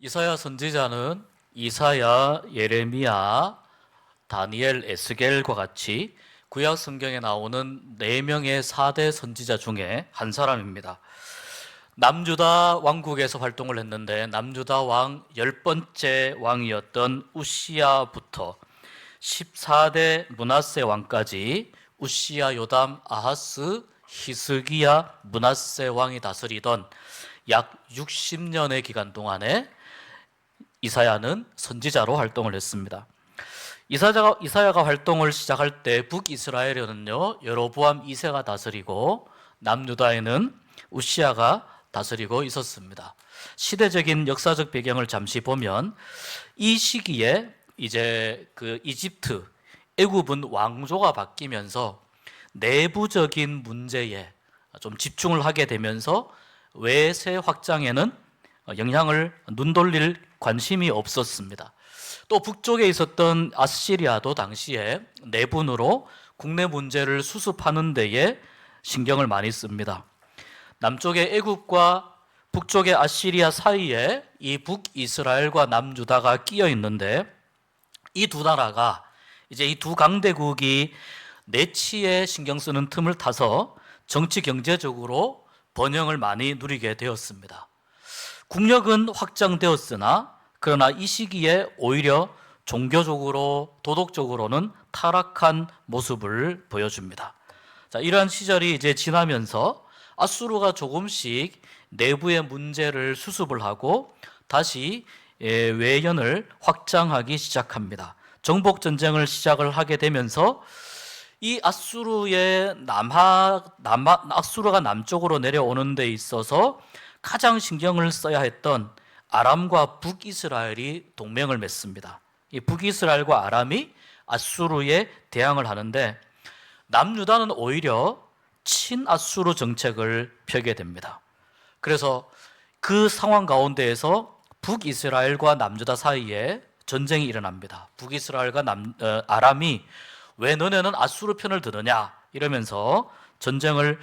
이사야 선지자는 이사야, 예레미야, 다니엘, 에스겔과 같이 구약 성경에 나오는 4명의 4대 선지자 중에 한 사람입니다. 남유다 왕국에서 활동을 했는데 남유다 왕 10번째 왕이었던 우시야부터 14대 므낫세 왕까지 우시야, 요담, 아하스, 히스기야, 므낫세 왕이 다스리던 약 60년의 기간 동안에 이사야는 선지자로 활동을 했습니다. 이사야가 활동을 시작할 때 북이스라엘에는요 여로보암 2세가 다스리고 남유다에는 우시야가 다스리고 있었습니다. 시대적인 역사적 배경을 잠시 보면 이 시기에 이제 그 이집트, 애굽은 왕조가 바뀌면서 내부적인 문제에 좀 집중을 하게 되면서 외세 확장에는 영향을 눈돌릴 관심이 없었습니다. 또 북쪽에 있었던 아시리아도 당시에 내분으로 국내 문제를 수습하는 데에 신경을 많이 씁니다. 남쪽의 애굽과 북쪽의 아시리아 사이에 이 북이스라엘과 남유다가 끼어 있는데 이 두 나라가 이제 이 두 강대국이 내치에 신경 쓰는 틈을 타서 정치 경제적으로 번영을 많이 누리게 되었습니다. 국력은 확장되었으나 그러나 이 시기에 오히려 종교적으로 도덕적으로는 타락한 모습을 보여줍니다. 자, 이러한 시절이 이제 지나면서 아수르가 조금씩 내부의 문제를 수습을 하고 다시 외연을 확장하기 시작합니다. 정복 전쟁을 시작을 하게 되면서 이 아수르가 남쪽으로 내려오는 데 있어서 가장 신경을 써야 했던 아람과 북이스라엘이 동맹을 맺습니다. 이 북이스라엘과 아람이 아수르에 대항을 하는데 남유다는 오히려 친아수르 정책을 펴게 됩니다. 그래서 그 상황 가운데에서 북이스라엘과 남유다 사이에 전쟁이 일어납니다. 북이스라엘과 아람이 왜 너네는 아수르 편을 드느냐 이러면서 전쟁을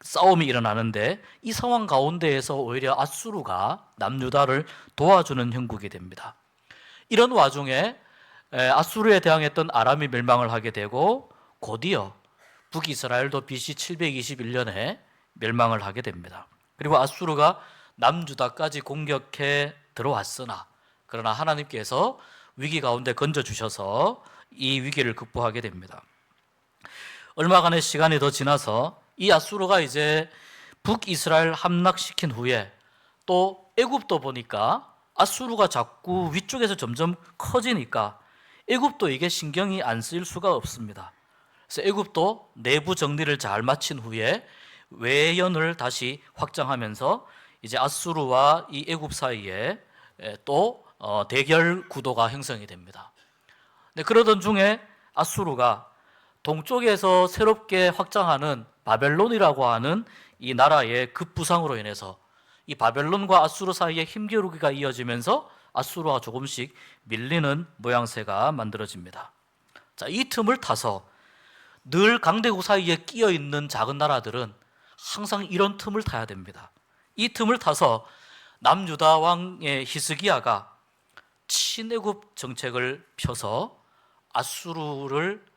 싸움이 일어나는데 이 상황 가운데에서 오히려 아수르가 남유다를 도와주는 형국이 됩니다. 이런 와중에 아수르에 대항했던 아람이 멸망을 하게 되고 곧이어 북이스라엘도 BC 721년에 멸망을 하게 됩니다. 그리고 아수르가 남유다까지 공격해 들어왔으나 그러나 하나님께서 위기 가운데 건져주셔서 이 위기를 극복하게 됩니다. 얼마간의 시간이 더 지나서 이 아수르가 이제 북이스라엘 함락시킨 후에 또 애굽도 보니까 아수르가 자꾸 위쪽에서 점점 커지니까 애굽도 이게 신경이 안 쓰일 수가 없습니다. 그래서 애굽도 내부 정리를 잘 마친 후에 외연을 다시 확장하면서 이제 아수르와 이 애굽 사이에 또 대결 구도가 형성이 됩니다. 그러던 중에 아수르가 동쪽에서 새롭게 확장하는 바벨론이라고 하는 이 나라의 급부상으로 인해서 이 바벨론과 아수르 사이에 힘겨루기가 이어지면서 아수르가 조금씩 밀리는 모양새가 만들어집니다. 자, 이 틈을 타서 늘 강대국 사이에 끼어 있는 작은 나라들은 항상 이런 틈을 타야 됩니다. 이 틈을 타서 남유다 왕의 히스기야가 친애굽 정책을 펴서 아수르를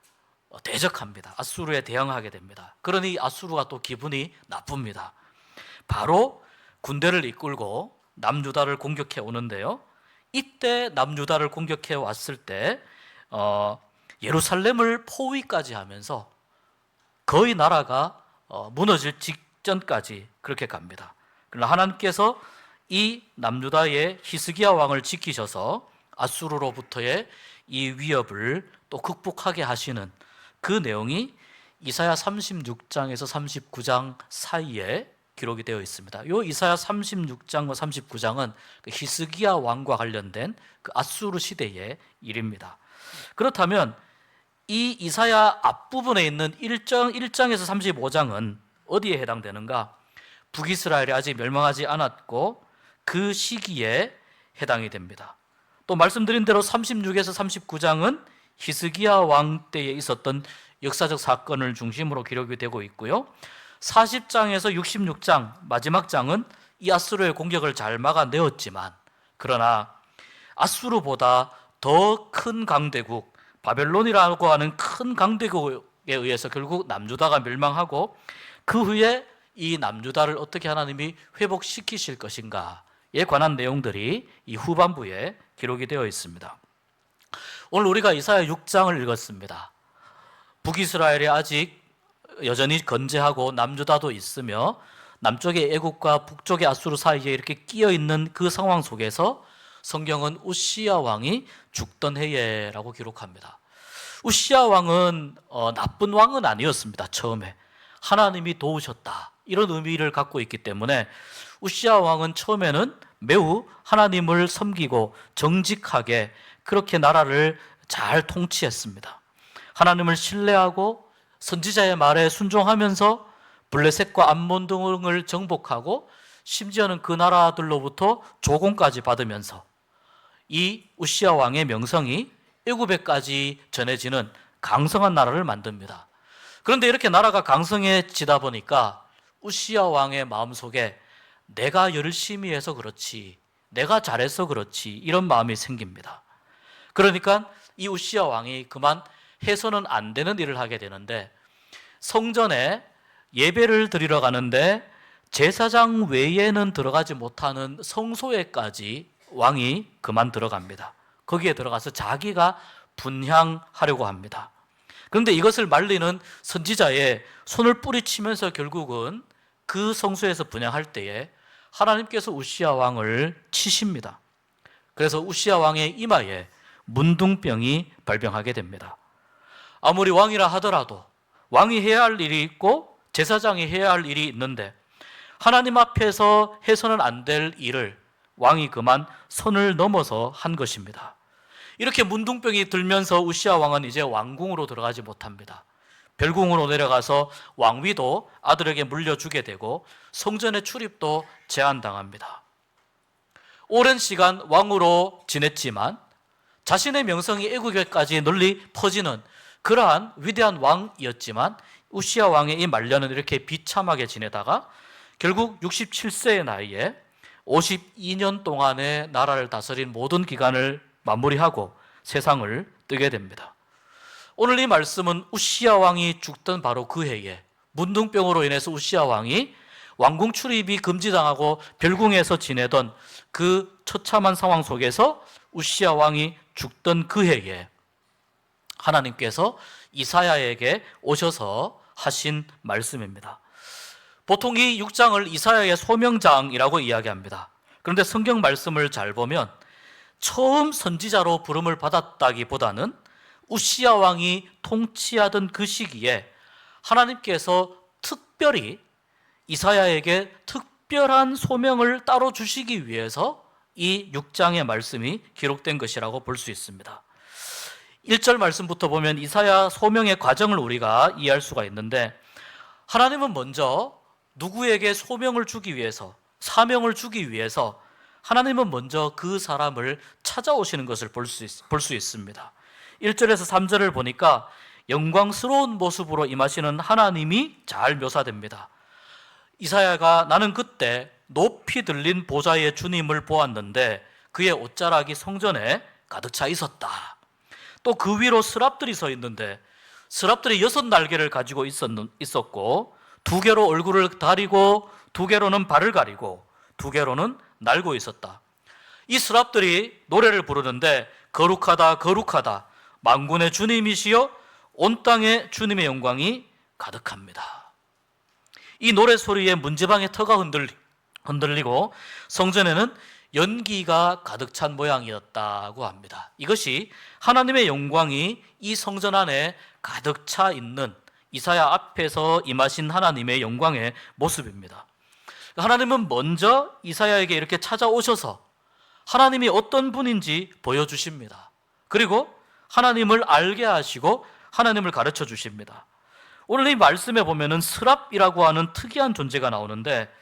대적합니다. 아수르에 대항하게 됩니다. 그러니 아수르가 또 기분이 나쁩니다. 바로 군대를 이끌고 남유다를 공격해 오는데요. 이때 남유다를 공격해 왔을 때 예루살렘을 포위까지 하면서 거의 나라가 무너질 직전까지 그렇게 갑니다. 그러나 하나님께서 이 남유다의 히스기야 왕을 지키셔서 아수르로부터의 이 위협을 또 극복하게 하시는 그 내용이 이사야 36장에서 39장 사이에 기록이 되어 있습니다. 이 이사야 36장과 39장은 그 히스기야 왕과 관련된 그 아수르 시대의 일입니다. 그렇다면 이 이사야 앞부분에 있는 1장에서 35장은 어디에 해당되는가? 북이스라엘이 아직 멸망하지 않았고 그 시기에 해당이 됩니다. 또 말씀드린 대로 36에서 39장은 히스기야 왕 때에 있었던 역사적 사건을 중심으로 기록이 되고 있고요. 40장에서 66장 마지막 장은 이 아수르의 공격을 잘 막아내었지만, 그러나 아수르보다 더 큰 강대국 바벨론이라고 하는 큰 강대국에 의해서 결국 남유다가 멸망하고, 그 후에 이 남유다를 어떻게 하나님이 회복시키실 것인가에 관한 내용들이 이 후반부에 기록이 되어 있습니다. 오늘 우리가 이사야 6장을 읽었습니다. 북이스라엘이 아직 여전히 건재하고 남유다도 있으며 남쪽의 애국과 북쪽의 아수르 사이에 이렇게 끼어 있는 그 상황 속에서 성경은 우시야 왕이 죽던 해에라고 기록합니다. 우시야 왕은 나쁜 왕은 아니었습니다. 처음에 하나님이 도우셨다, 이런 의미를 갖고 있기 때문에 우시야 왕은 처음에는 매우 하나님을 섬기고 정직하게 그렇게 나라를 잘 통치했습니다. 하나님을 신뢰하고 선지자의 말에 순종하면서 블레셋과 암몬 등을 정복하고 심지어는 그 나라들로부터 조공까지 받으면서 이 우시야 왕의 명성이 애굽에까지 전해지는 강성한 나라를 만듭니다. 그런데 이렇게 나라가 강성해지다 보니까 우시야 왕의 마음속에 내가 열심히 해서 그렇지, 내가 잘해서 그렇지, 이런 마음이 생깁니다. 그러니까 이 우시야 왕이 그만 해서는 안 되는 일을 하게 되는데, 성전에 예배를 드리러 가는데 제사장 외에는 들어가지 못하는 성소에까지 왕이 그만 들어갑니다. 거기에 들어가서 자기가 분향하려고 합니다. 그런데 이것을 말리는 선지자의 손을 뿌리치면서 결국은 그 성소에서 분향할 때에 하나님께서 우시야 왕을 치십니다. 그래서 우시야 왕의 이마에 문둥병이 발병하게 됩니다. 아무리 왕이라 하더라도 왕이 해야 할 일이 있고 제사장이 해야 할 일이 있는데, 하나님 앞에서 해서는 안 될 일을 왕이 그만 선을 넘어서 한 것입니다. 이렇게 문둥병이 들면서 우시야 왕은 이제 왕궁으로 들어가지 못합니다. 별궁으로 내려가서 왕위도 아들에게 물려주게 되고 성전의 출입도 제한당합니다. 오랜 시간 왕으로 지냈지만 자신의 명성이 애국에까지 널리 퍼지는 그러한 위대한 왕이었지만, 우시야 왕의 이 말년은 이렇게 비참하게 지내다가 결국 67세의 나이에 52년 동안의 나라를 다스린 모든 기간을 마무리하고 세상을 뜨게 됩니다. 오늘 이 말씀은 우시야 왕이 죽던 바로 그 해에 문둥병으로 인해서 우시야 왕이 왕궁 출입이 금지당하고 별궁에서 지내던 그 처참한 상황 속에서 우시야 왕이 죽던 그 해에 하나님께서 이사야에게 오셔서 하신 말씀입니다. 보통 이 6장을 이사야의 소명장이라고 이야기합니다. 그런데 성경 말씀을 잘 보면 처음 선지자로 부름을 받았다기보다는 우시야 왕이 통치하던 그 시기에 하나님께서 특별히 이사야에게 특별한 소명을 따로 주시기 위해서 이 6장의 말씀이 기록된 것이라고 볼 수 있습니다. 1절 말씀부터 보면 이사야 소명의 과정을 우리가 이해할 수가 있는데, 하나님은 먼저 누구에게 소명을 주기 위해서, 사명을 주기 위해서 하나님은 먼저 그 사람을 찾아오시는 것을 볼 수 있습니다. 1절에서 3절을 보니까 영광스러운 모습으로 임하시는 하나님이 잘 묘사됩니다. 이사야가 나는 그때 높이 들린 보좌의 주님을 보았는데 그의 옷자락이 성전에 가득 차 있었다. 또 그 위로 스랍들이 서 있는데 스랍들이 6날개를 가지고 있었고 2개로 얼굴을 가리고 2개로는 발을 가리고 2개로는 날고 있었다. 이 스랍들이 노래를 부르는데 거룩하다 거룩하다 만군의 주님이시여 온 땅에 주님의 영광이 가득합니다. 이 노래소리에 문지방의 터가 흔들리고 성전에는 연기가 가득 찬 모양이었다고 합니다. 이것이 하나님의 영광이 이 성전 안에 가득 차 있는 이사야 앞에서 임하신 하나님의 영광의 모습입니다. 하나님은 먼저 이사야에게 이렇게 찾아오셔서 하나님이 어떤 분인지 보여주십니다. 그리고 하나님을 알게 하시고 하나님을 가르쳐 주십니다. 오늘 이 말씀에 보면은 스랍이라고 하는 특이한 존재가 나오는데,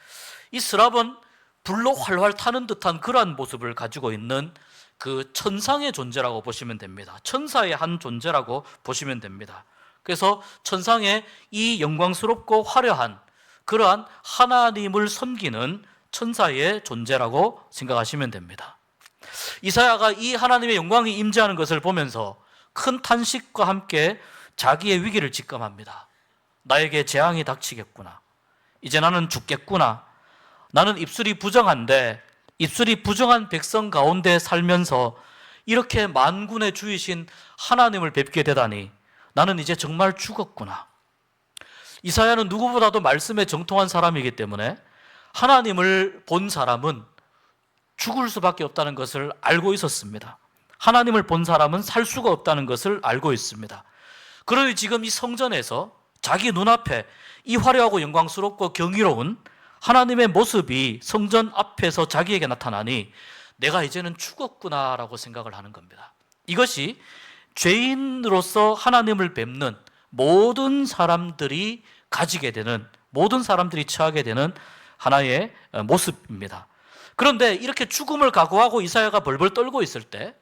이 스랍은 불로 활활 타는 듯한 그러한 모습을 가지고 있는 그 천상의 존재라고 보시면 됩니다. 천사의 한 존재라고 보시면 됩니다. 그래서 천상의 이 영광스럽고 화려한 그러한 하나님을 섬기는 천사의 존재라고 생각하시면 됩니다. 이사야가 이 하나님의 영광이 임재하는 것을 보면서 큰 탄식과 함께 자기의 위기를 직감합니다. 나에게 재앙이 닥치겠구나. 이제 나는 죽겠구나. 나는 입술이 부정한데 입술이 부정한 백성 가운데 살면서 이렇게 만군의 주이신 하나님을 뵙게 되다니 나는 이제 정말 죽었구나. 이사야는 누구보다도 말씀에 정통한 사람이기 때문에 하나님을 본 사람은 죽을 수밖에 없다는 것을 알고 있었습니다. 하나님을 본 사람은 살 수가 없다는 것을 알고 있습니다. 그러니 지금 이 성전에서 자기 눈앞에 이 화려하고 영광스럽고 경이로운 하나님의 모습이 성전 앞에서 자기에게 나타나니 내가 이제는 죽었구나라고 생각을 하는 겁니다. 이것이 죄인으로서 하나님을 뵙는 모든 사람들이 가지게 되는, 모든 사람들이 처하게 되는 하나의 모습입니다. 그런데 이렇게 죽음을 각오하고 이사야가 벌벌 떨고 있을 때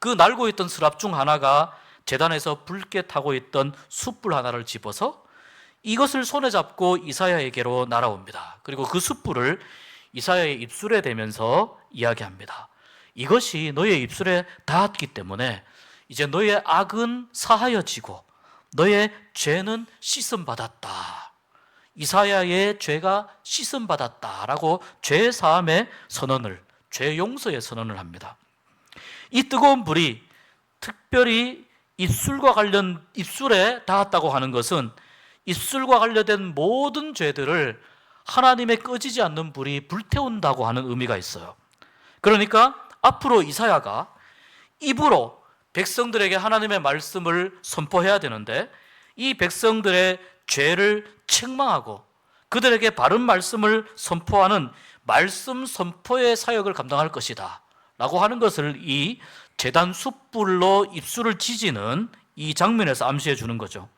그 날고 있던 스랍 중 하나가 제단에서 붉게 타고 있던 숯불 하나를 집어서 이것을 손에 잡고 이사야에게로 날아옵니다. 그리고 그 숯불을 이사야의 입술에 대면서 이야기합니다. 이것이 너의 입술에 닿았기 때문에 이제 너의 악은 사하여지고 너의 죄는 씻음받았다. 이사야의 죄가 씻음받았다라고 죄 사함의 선언을, 죄 용서의 선언을 합니다. 이 뜨거운 불이 특별히 입술에 닿았다고 하는 것은 입술과 관련된 모든 죄들을 하나님의 꺼지지 않는 불이 불태운다고 하는 의미가 있어요. 그러니까 앞으로 이사야가 입으로 백성들에게 하나님의 말씀을 선포해야 되는데 이 백성들의 죄를 책망하고 그들에게 바른 말씀을 선포하는 말씀 선포의 사역을 감당할 것이다 라고 하는 것을 이 제단 숯불로 입술을 지지는 이 장면에서 암시해 주는 거죠.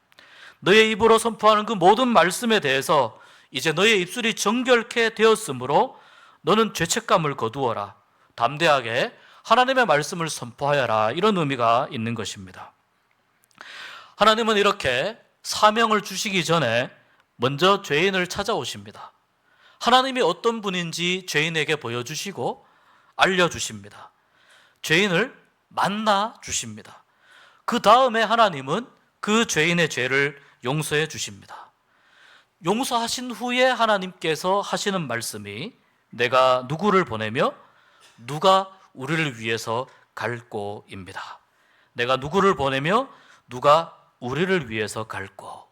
너의 입으로 선포하는 그 모든 말씀에 대해서 이제 너의 입술이 정결케 되었으므로 너는 죄책감을 거두어라. 담대하게 하나님의 말씀을 선포하여라. 이런 의미가 있는 것입니다. 하나님은 이렇게 사명을 주시기 전에 먼저 죄인을 찾아오십니다. 하나님이 어떤 분인지 죄인에게 보여주시고 알려주십니다. 죄인을 만나 주십니다. 그 다음에 하나님은 그 죄인의 죄를 용서해 주십니다. 용서하신 후에 하나님께서 하시는 말씀이 내가 누구를 보내며 누가 우리를 위해서 갈꼬입니다. 내가 누구를 보내며 누가 우리를 위해서 갈꼬.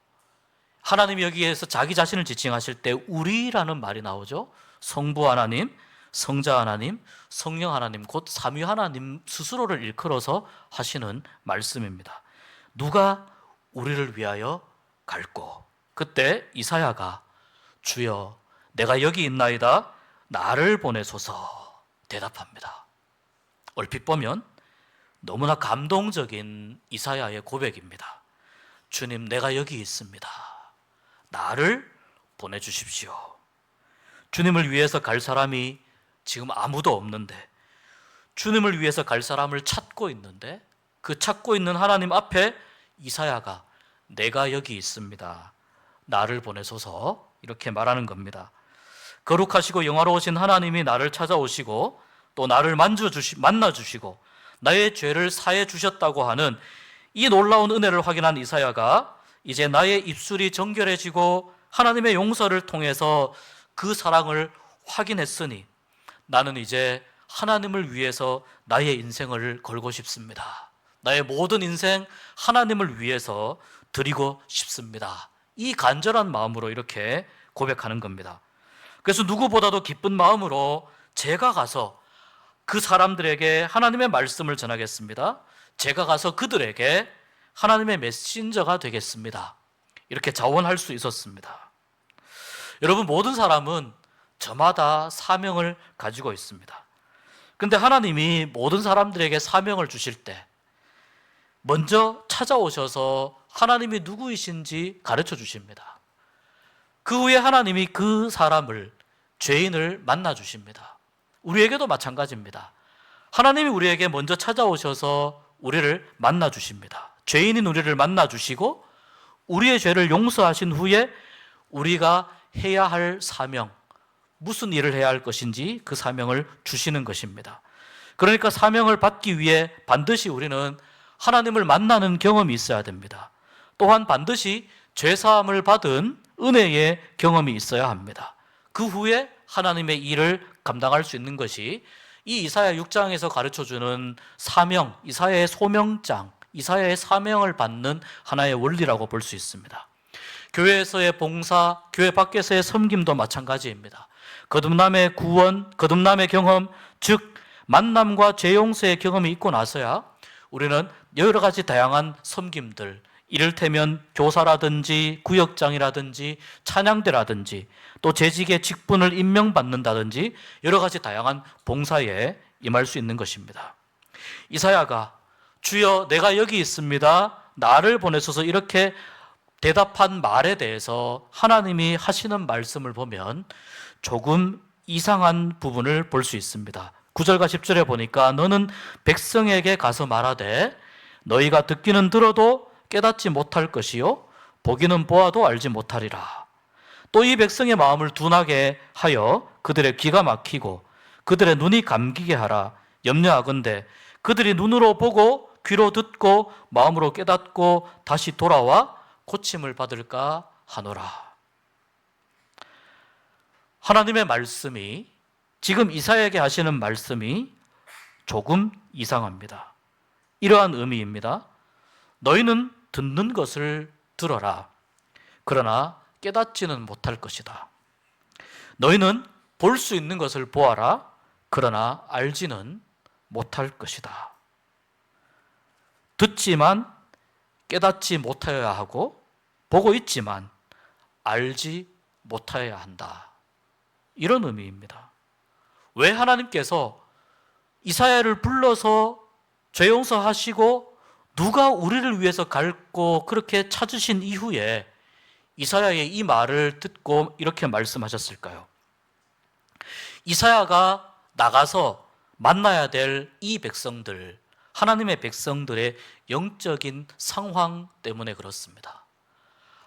하나님이 여기에서 자기 자신을 지칭하실 때 우리라는 말이 나오죠. 성부 하나님, 성자 하나님, 성령 하나님, 곧 삼위 하나님 스스로를 일컬어서 하시는 말씀입니다. 누가 우리를 위하여 갈꼬. 그때 이사야가 주여 내가 여기 있나이다 나를 보내소서 대답합니다. 얼핏 보면 너무나 감동적인 이사야의 고백입니다. 주님 내가 여기 있습니다. 나를 보내주십시오. 주님을 위해서 갈 사람이 지금 아무도 없는데 주님을 위해서 갈 사람을 찾고 있는데 그 찾고 있는 하나님 앞에 이사야가 내가 여기 있습니다. 나를 보내소서 이렇게 말하는 겁니다. 거룩하시고 영화로우신 하나님이 나를 찾아오시고 또 나를 만나주시고 나의 죄를 사해 주셨다고 하는 이 놀라운 은혜를 확인한 이사야가 이제 나의 입술이 정결해지고 하나님의 용서를 통해서 그 사랑을 확인했으니 나는 이제 하나님을 위해서 나의 인생을 걸고 싶습니다. 나의 모든 인생 하나님을 위해서 드리고 싶습니다. 이 간절한 마음으로 이렇게 고백하는 겁니다. 그래서 누구보다도 기쁜 마음으로 제가 가서 그 사람들에게 하나님의 말씀을 전하겠습니다. 제가 가서 그들에게 하나님의 메신저가 되겠습니다. 이렇게 자원할 수 있었습니다. 여러분 모든 사람은 저마다 사명을 가지고 있습니다. 그런데 하나님이 모든 사람들에게 사명을 주실 때 먼저 찾아오셔서 하나님이 누구이신지 가르쳐 주십니다. 그 후에 하나님이 그 사람을, 죄인을 만나 주십니다. 우리에게도 마찬가지입니다. 하나님이 우리에게 먼저 찾아오셔서 우리를 만나 주십니다. 죄인인 우리를 만나 주시고 우리의 죄를 용서하신 후에 우리가 해야 할 사명, 무슨 일을 해야 할 것인지 그 사명을 주시는 것입니다. 그러니까 사명을 받기 위해 반드시 우리는 하나님을 만나는 경험이 있어야 됩니다. 또한 반드시 죄사함을 받은 은혜의 경험이 있어야 합니다. 그 후에 하나님의 일을 감당할 수 있는 것이 이 이사야 6장에서 가르쳐주는 사명, 이사야의 소명장, 이사야의 사명을 받는 하나의 원리라고 볼 수 있습니다. 교회에서의 봉사, 교회 밖에서의 섬김도 마찬가지입니다. 거듭남의 구원, 거듭남의 경험, 즉 만남과 죄 용서의 경험이 있고 나서야 우리는 여러 가지 다양한 섬김들, 이를테면 교사라든지 구역장이라든지 찬양대라든지 또 재직의 직분을 임명받는다든지 여러 가지 다양한 봉사에 임할 수 있는 것입니다. 이사야가 주여 내가 여기 있습니다, 나를 보내소서 이렇게 대답한 말에 대해서 하나님이 하시는 말씀을 보면 조금 이상한 부분을 볼 수 있습니다. 9절과 10절에 보니까 너는 백성에게 가서 말하되 너희가 듣기는 들어도 깨닫지 못할 것이요 보기는 보아도 알지 못하리라. 또 이 백성의 마음을 둔하게 하여 그들의 귀가 막히고 그들의 눈이 감기게 하라. 염려하건대 그들이 눈으로 보고 귀로 듣고 마음으로 깨닫고 다시 돌아와 고침을 받을까 하노라. 하나님의 말씀이, 지금 이사야에게 하시는 말씀이 조금 이상합니다. 이러한 의미입니다. 너희는 듣는 것을 들어라. 그러나 깨닫지는 못할 것이다. 너희는 볼 수 있는 것을 보아라. 그러나 알지는 못할 것이다. 듣지만 깨닫지 못하여야 하고 보고 있지만 알지 못하여야 한다. 이런 의미입니다. 왜 하나님께서 이사야를 불러서 죄 용서하시고 누가 우리를 위해서 갈고 그렇게 찾으신 이후에 이사야의 이 말을 듣고 이렇게 말씀하셨을까요? 이사야가 나가서 만나야 될 이 백성들, 하나님의 백성들의 영적인 상황 때문에 그렇습니다.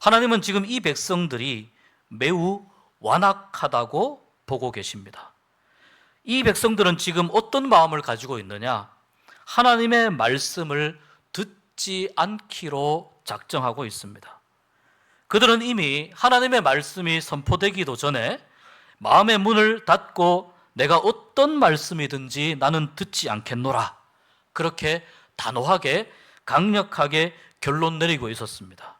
하나님은 지금 이 백성들이 매우 완악하다고 보고 계십니다. 이 백성들은 지금 어떤 마음을 가지고 있느냐? 하나님의 말씀을 듣지 않기로 작정하고 있습니다. 그들은 이미 하나님의 말씀이 선포되기도 전에 마음의 문을 닫고 내가 어떤 말씀이든지 나는 듣지 않겠노라, 그렇게 단호하게 강력하게 결론 내리고 있었습니다.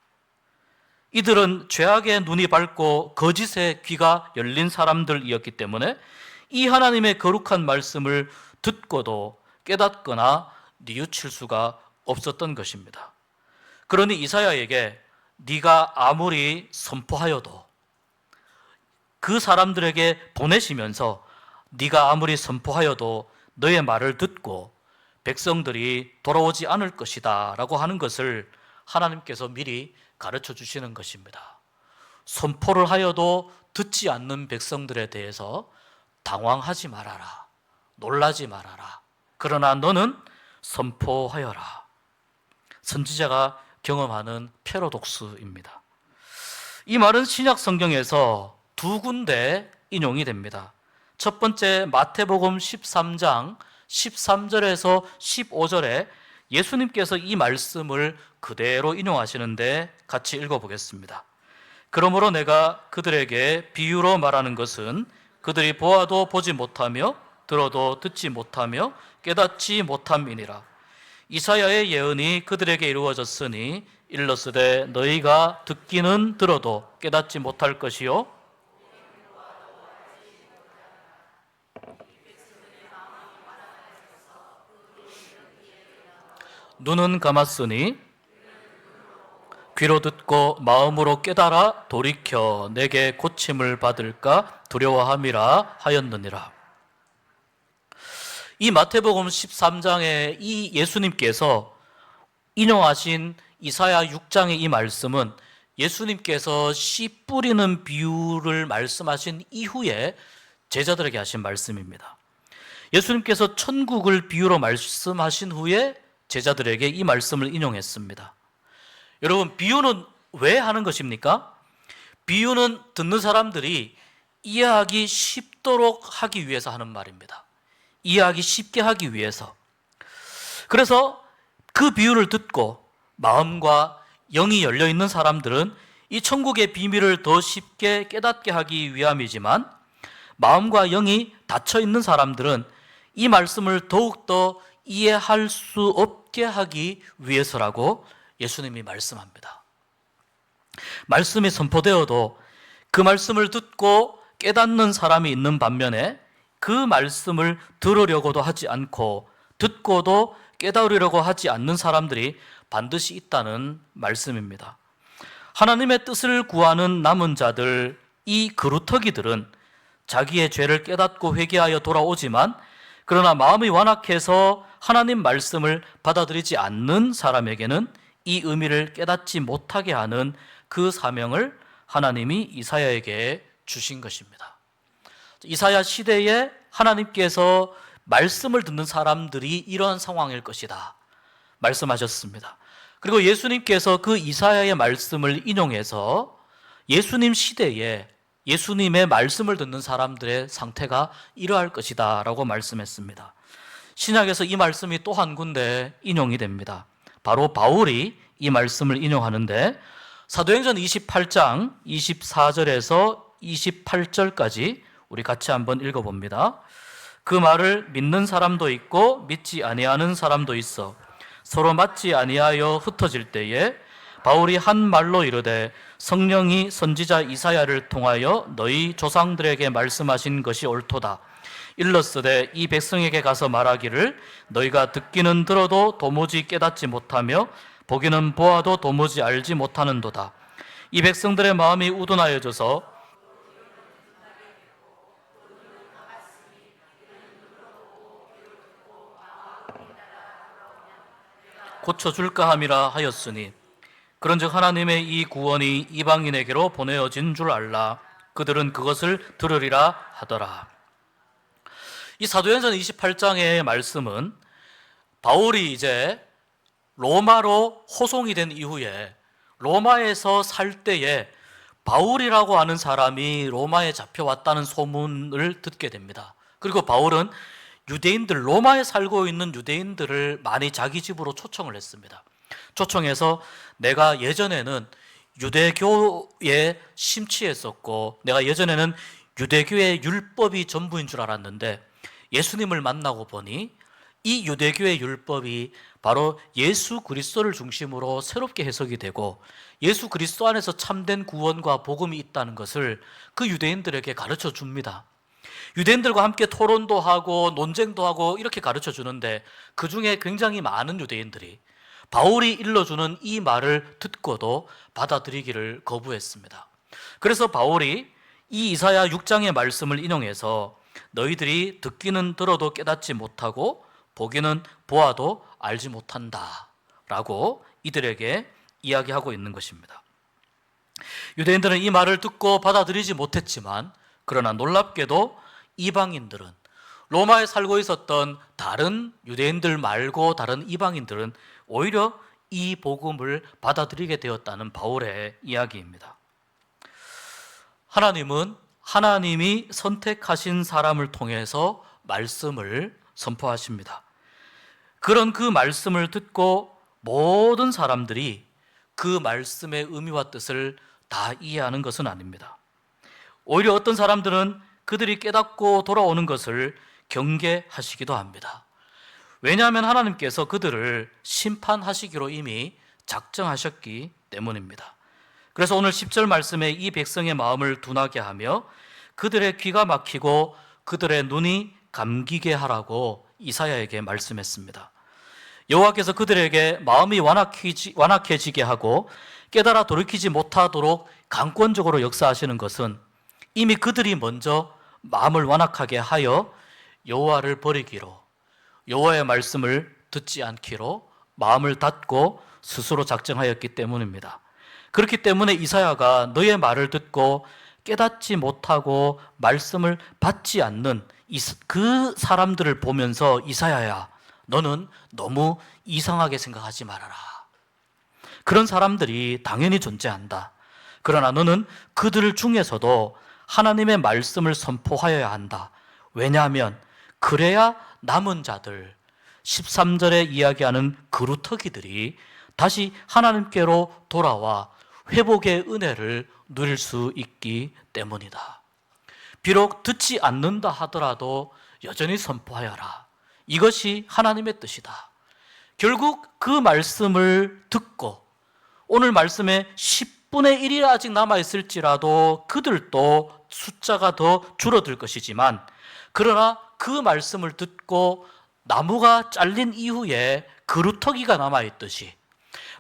이들은 죄악의 눈이 밝고 거짓의 귀가 열린 사람들이었기 때문에 이 하나님의 거룩한 말씀을 듣고도 깨닫거나 뉘우칠 수가 없었던 것입니다. 그러니 이사야에게 네가 아무리 선포하여도, 그 사람들에게 보내시면서 네가 아무리 선포하여도 너의 말을 듣고 백성들이 돌아오지 않을 것이다 라고 하는 것을 하나님께서 미리 가르쳐 주시는 것입니다. 선포를 하여도 듣지 않는 백성들에 대해서 당황하지 말아라, 놀라지 말아라. 그러나 너는 선포하여라. 선지자가 경험하는 패러독스입니다. 이 말은 신약 성경에서 두 군데 인용이 됩니다. 첫 번째 마태복음 13장 13절에서 15절에 예수님께서 이 말씀을 그대로 인용하시는데 같이 읽어보겠습니다. 그러므로 내가 그들에게 비유로 말하는 것은 그들이 보아도 보지 못하며 들어도 듣지 못하며 깨닫지 못함이니라. 이사야의 예언이 그들에게 이루어졌으니 일렀으되 너희가 듣기는 들어도 깨닫지 못할 것이요 눈은 감았으니 귀로 듣고 마음으로 깨달아 돌이켜 내게 고침을 받을까 두려워함이라 하였느니라. 이 마태복음 13장에 이 예수님께서 인용하신 이사야 6장의 이 말씀은 예수님께서 씨 뿌리는 비유를 말씀하신 이후에 제자들에게 하신 말씀입니다. 예수님께서 천국을 비유로 말씀하신 후에 제자들에게 이 말씀을 인용했습니다. 여러분, 비유는 왜 하는 것입니까? 비유는 듣는 사람들이 이해하기 쉽도록 하기 위해서 하는 말입니다. 이해하기 쉽게 하기 위해서. 그래서 그 비유를 듣고 마음과 영이 열려 있는 사람들은 이 천국의 비밀을 더 쉽게 깨닫게 하기 위함이지만, 마음과 영이 닫혀 있는 사람들은 이 말씀을 더욱더 이해할 수 없게 하기 위해서라고 예수님이 말씀합니다. 말씀이 선포되어도 그 말씀을 듣고 깨닫는 사람이 있는 반면에 그 말씀을 들으려고도 하지 않고 듣고도 깨달으려고 하지 않는 사람들이 반드시 있다는 말씀입니다. 하나님의 뜻을 구하는 남은 자들, 이 그루터기들은 자기의 죄를 깨닫고 회개하여 돌아오지만, 그러나 마음이 완악해서 하나님 말씀을 받아들이지 않는 사람에게는 이 의미를 깨닫지 못하게 하는 그 사명을 하나님이 이사야에게 주신 것입니다. 이사야 시대에 하나님께서 말씀을 듣는 사람들이 이러한 상황일 것이다 말씀하셨습니다. 그리고 예수님께서 그 이사야의 말씀을 인용해서 예수님 시대에 예수님의 말씀을 듣는 사람들의 상태가 이러할 것이다 라고 말씀했습니다. 신약에서 이 말씀이 또 한 군데 인용이 됩니다. 바로 바울이 이 말씀을 인용하는데, 사도행전 28장 24절에서 28절까지 우리 같이 한번 읽어봅니다. 그 말을 믿는 사람도 있고 믿지 아니하는 사람도 있어 서로 맞지 아니하여 흩어질 때에 바울이 한 말로 이르되 성령이 선지자 이사야를 통하여 너희 조상들에게 말씀하신 것이 옳도다. 일렀으되 이 백성에게 가서 말하기를 너희가 듣기는 들어도 도무지 깨닫지 못하며 보기는 보아도 도무지 알지 못하는도다. 이 백성들의 마음이 우둔하여져서 고쳐줄까 함이라 하였으니, 그런즉 하나님의 이 구원이 이방인에게로 보내어진 줄 알라. 그들은 그것을 들으리라 하더라. 이 사도행전 28장의 말씀은 바울이 이제 로마로 호송이 된 이후에 로마에서 살 때에 바울이라고 하는 사람이 로마에 잡혀왔다는 소문을 듣게 됩니다. 그리고 바울은 유대인들, 로마에 살고 있는 유대인들을 많이 자기 집으로 초청을 했습니다. 초청해서 내가 예전에는 유대교에 심취했었고 내가 예전에는 유대교의 율법이 전부인 줄 알았는데 예수님을 만나고 보니 이 유대교의 율법이 바로 예수 그리스도를 중심으로 새롭게 해석이 되고 예수 그리스도 안에서 참된 구원과 복음이 있다는 것을 그 유대인들에게 가르쳐 줍니다. 유대인들과 함께 토론도 하고 논쟁도 하고 이렇게 가르쳐 주는데, 그 중에 굉장히 많은 유대인들이 바울이 일러주는 이 말을 듣고도 받아들이기를 거부했습니다. 그래서 바울이 이 이사야 6장의 말씀을 인용해서 너희들이 듣기는 들어도 깨닫지 못하고 보기는 보아도 알지 못한다 라고 이들에게 이야기하고 있는 것입니다. 유대인들은 이 말을 듣고 받아들이지 못했지만, 그러나 놀랍게도 이방인들은, 로마에 살고 있었던 다른 유대인들 말고 다른 이방인들은 오히려 이 복음을 받아들이게 되었다는 바울의 이야기입니다. 하나님은 하나님이 선택하신 사람을 통해서 말씀을 선포하십니다. 그런 그 말씀을 듣고 모든 사람들이 그 말씀의 의미와 뜻을 다 이해하는 것은 아닙니다. 오히려 어떤 사람들은 그들이 깨닫고 돌아오는 것을 경계하시기도 합니다. 왜냐하면 하나님께서 그들을 심판하시기로 이미 작정하셨기 때문입니다. 그래서 오늘 10절 말씀에 이 백성의 마음을 둔하게 하며 그들의 귀가 막히고 그들의 눈이 감기게 하라고 이사야에게 말씀했습니다. 여호와께서 그들에게 마음이 완악해지게 하고 깨달아 돌이키지 못하도록 강권적으로 역사하시는 것은 이미 그들이 먼저 마음을 완악하게 하여 여호와를 버리기로, 여호와의 말씀을 듣지 않기로 마음을 닫고 스스로 작정하였기 때문입니다. 그렇기 때문에 이사야가 너의 말을 듣고 깨닫지 못하고 말씀을 받지 않는 그 사람들을 보면서 이사야야, 너는 너무 이상하게 생각하지 말아라. 그런 사람들이 당연히 존재한다. 그러나 너는 그들 중에서도 하나님의 말씀을 선포하여야 한다. 왜냐하면 그래야 남은 자들, 13절에 이야기하는 그루터기들이 다시 하나님께로 돌아와 회복의 은혜를 누릴 수 있기 때문이다. 비록 듣지 않는다 하더라도 여전히 선포하여라. 이것이 하나님의 뜻이다. 결국 그 말씀을 듣고 오늘 말씀에 10분의 1이 아직 남아있을지라도 그들도 숫자가 더 줄어들 것이지만, 그러나 그 말씀을 듣고 나무가 잘린 이후에 그루터기가 남아있듯이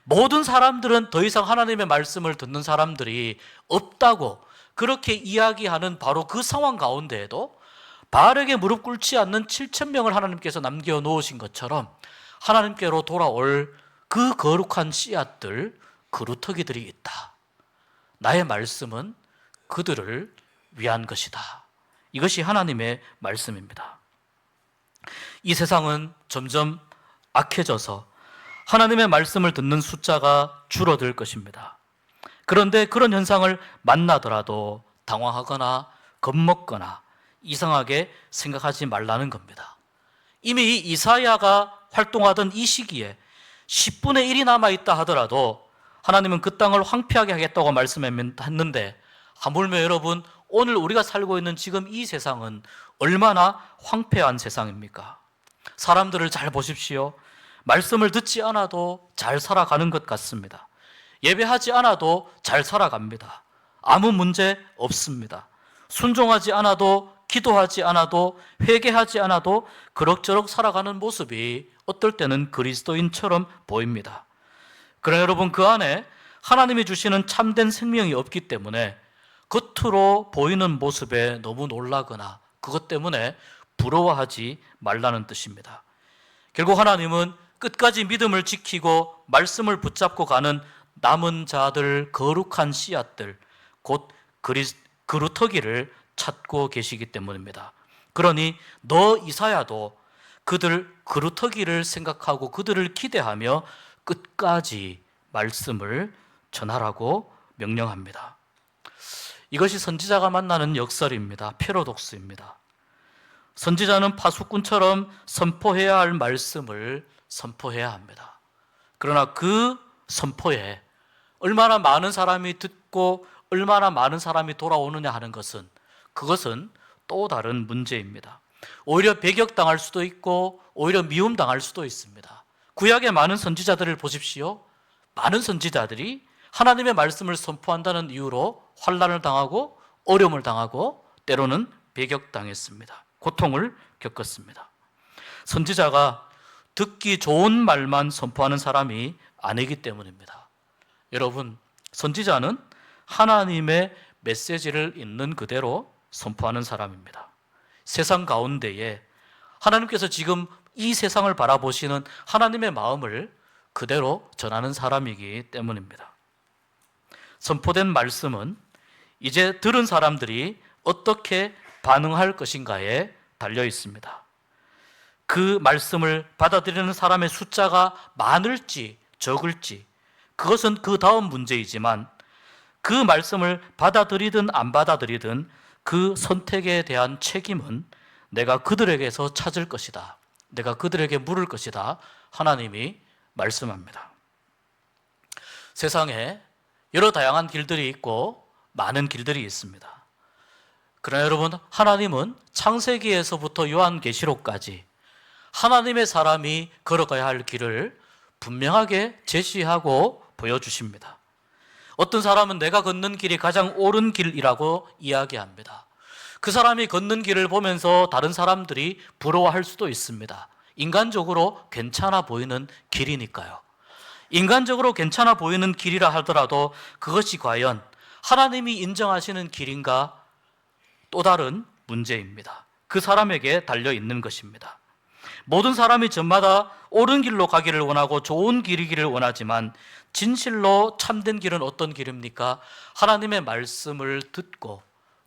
모든 사람들은 더 이상 하나님의 말씀을 듣는 사람들이 없다고 그렇게 이야기하는 바로 그 상황 가운데에도 바알에게 무릎 꿇지 않는 7,000명을 하나님께서 남겨놓으신 것처럼 하나님께로 돌아올 그 거룩한 씨앗들, 그루터기들이 있다. 나의 말씀은 그들을 위한 것이다. 이것이 하나님의 말씀입니다. 이 세상은 점점 악해져서 하나님의 말씀을 듣는 숫자가 줄어들 것입니다. 그런데 그런 현상을 만나더라도 당황하거나 겁먹거나 이상하게 생각하지 말라는 겁니다. 이미 이사야가 활동하던 이 시기에 10분의 1이 남아있다 하더라도 하나님은 그 땅을 황폐하게 하겠다고 말씀했는데, 하물며 여러분, 오늘 우리가 살고 있는 지금 이 세상은 얼마나 황폐한 세상입니까? 사람들을 잘 보십시오. 말씀을 듣지 않아도 잘 살아가는 것 같습니다. 예배하지 않아도 잘 살아갑니다. 아무 문제 없습니다. 순종하지 않아도, 기도하지 않아도, 회개하지 않아도 그럭저럭 살아가는 모습이 어떨 때는 그리스도인처럼 보입니다. 그러나 여러분, 그 안에 하나님이 주시는 참된 생명이 없기 때문에 겉으로 보이는 모습에 너무 놀라거나 그것 때문에 부러워하지 말라는 뜻입니다. 결국 하나님은 끝까지 믿음을 지키고 말씀을 붙잡고 가는 남은 자들, 거룩한 씨앗들, 곧 그루터기를 찾고 계시기 때문입니다. 그러니 너 이사야도 그들 그루터기를 생각하고 그들을 기대하며 끝까지 말씀을 전하라고 명령합니다. 이것이 선지자가 만나는 역설입니다. 패러독스입니다. 선지자는 파수꾼처럼 선포해야 할 말씀을 선포해야 합니다. 그러나 그 선포에 얼마나 많은 사람이 듣고 얼마나 많은 사람이 돌아오느냐 하는 것은, 그것은 또 다른 문제입니다. 오히려 배격당할 수도 있고 오히려 미움당할 수도 있습니다. 구약의 많은 선지자들을 보십시오. 많은 선지자들이 하나님의 말씀을 선포한다는 이유로 환난을 당하고 어려움을 당하고 때로는 배격당했습니다. 고통을 겪었습니다. 선지자가 듣기 좋은 말만 선포하는 사람이 아니기 때문입니다. 여러분, 선지자는 하나님의 메시지를 있는 그대로 선포하는 사람입니다. 세상 가운데에 하나님께서 지금 이 세상을 바라보시는 하나님의 마음을 그대로 전하는 사람이기 때문입니다. 선포된 말씀은 이제 들은 사람들이 어떻게 반응할 것인가에 달려 있습니다. 그 말씀을 받아들이는 사람의 숫자가 많을지 적을지, 그것은 그 다음 문제이지만 그 말씀을 받아들이든 안 받아들이든 그 선택에 대한 책임은 내가 그들에게서 찾을 것이다, 내가 그들에게 물을 것이다, 하나님이 말씀합니다. 세상에 여러 다양한 길들이 있고 많은 길들이 있습니다. 그러나 여러분, 하나님은 창세기에서부터 요한계시록까지 하나님의 사람이 걸어가야 할 길을 분명하게 제시하고 보여주십니다. 어떤 사람은 내가 걷는 길이 가장 옳은 길이라고 이야기합니다. 그 사람이 걷는 길을 보면서 다른 사람들이 부러워할 수도 있습니다. 인간적으로 괜찮아 보이는 길이니까요. 인간적으로 괜찮아 보이는 길이라 하더라도 그것이 과연 하나님이 인정하시는 길인가? 또 다른 문제입니다. 그 사람에게 달려 있는 것입니다. 모든 사람이 저마다 옳은 길로 가기를 원하고 좋은 길이기를 원하지만 진실로 참된 길은 어떤 길입니까? 하나님의 말씀을 듣고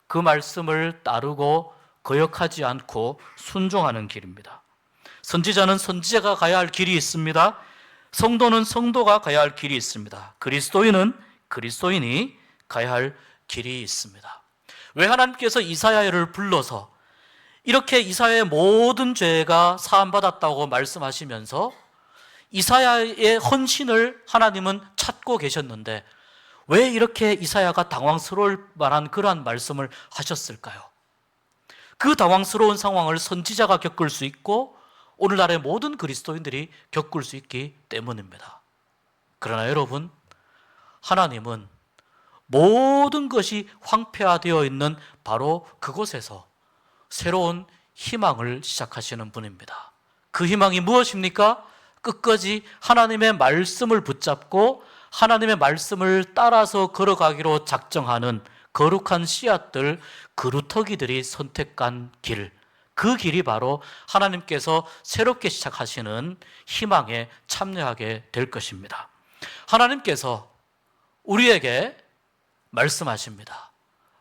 그 말씀을 따르고 거역하지 않고 순종하는 길입니다. 선지자는 선지자가 가야 할 길이 있습니다. 성도는 성도가 가야 할 길이 있습니다. 그리스도인은 그리스도인이 가야 할 길이 있습니다. 왜 하나님께서 이사야를 불러서 이렇게 이사야의 모든 죄가 사함받았다고 말씀하시면서 이사야의 헌신을 하나님은 찾고 계셨는데 왜 이렇게 이사야가 당황스러울 만한 그러한 말씀을 하셨을까요? 그 당황스러운 상황을 선지자가 겪을 수 있고 오늘날의 모든 그리스도인들이 겪을 수 있기 때문입니다. 그러나 여러분, 하나님은 모든 것이 황폐화되어 있는 바로 그곳에서 새로운 희망을 시작하시는 분입니다. 그 희망이 무엇입니까? 끝까지 하나님의 말씀을 붙잡고 하나님의 말씀을 따라서 걸어가기로 작정하는 거룩한 씨앗들, 그루터기들이 선택한 길, 그 길이 바로 하나님께서 새롭게 시작하시는 희망에 참여하게 될 것입니다. 하나님께서 우리에게 말씀하십니다.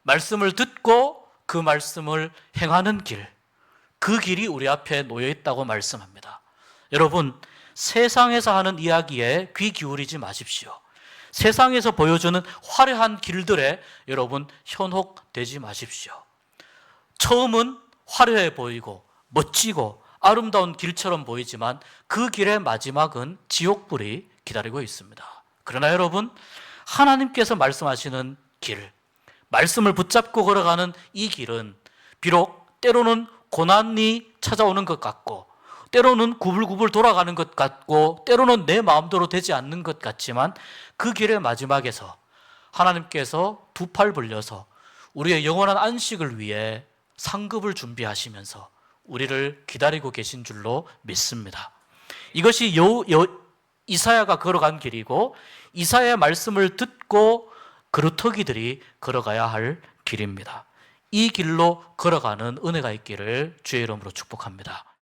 말씀을 듣고 그 말씀을 행하는 길, 그 길이 우리 앞에 놓여 있다고 말씀합니다. 여러분, 세상에서 하는 이야기에 귀 기울이지 마십시오. 세상에서 보여주는 화려한 길들에 여러분 현혹되지 마십시오. 처음은 화려해 보이고 멋지고 아름다운 길처럼 보이지만 그 길의 마지막은 지옥불이 기다리고 있습니다. 그러나 여러분, 하나님께서 말씀하시는 길, 말씀을 붙잡고 걸어가는 이 길은 비록 때로는 고난이 찾아오는 것 같고 때로는 구불구불 돌아가는 것 같고 때로는 내 마음대로 되지 않는 것 같지만 그 길의 마지막에서 하나님께서 두 팔 벌려서 우리의 영원한 안식을 위해 상급을 준비하시면서 우리를 기다리고 계신 줄로 믿습니다. 이것이 이사야가 걸어간 길이고 이사야의 말씀을 듣고 그루터기들이 걸어가야 할 길입니다. 이 길로 걸어가는 은혜가 있기를 주의 이름으로 축복합니다.